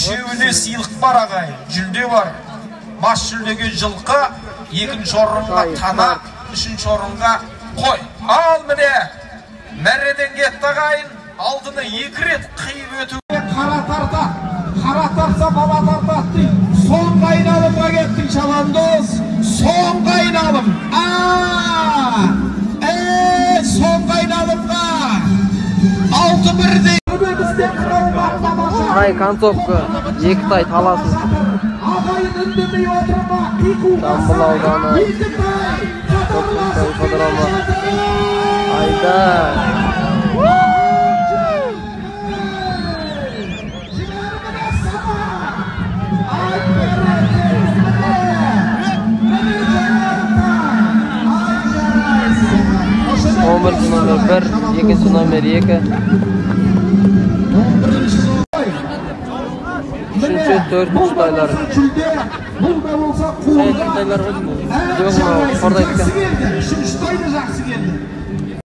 Үшеуіне сыйлық бар ағай, жүлде бар. Бас жүлдеге жылқы, екінші орынға тана, үшінші орынға қой. Ал міне, мәреден кетті ағайын, алдыны 2 рет қиып өту. Қара тарса бала тартады дейді. Соңғы айналымға кеттің шабандоз. Соңғы айналым. Соңғы айналымға. 6-1-де. Ай, концовка. 2 тай таласын. Жамбыл ауданы. Ипподромы. Айда. Номер 1, екінші номер 2. Үшінші, 4-ші тайлар. Сәйті тайлар ғой деймін. Жоқ, қордайды екен. Үшінші тайды жақсы келді.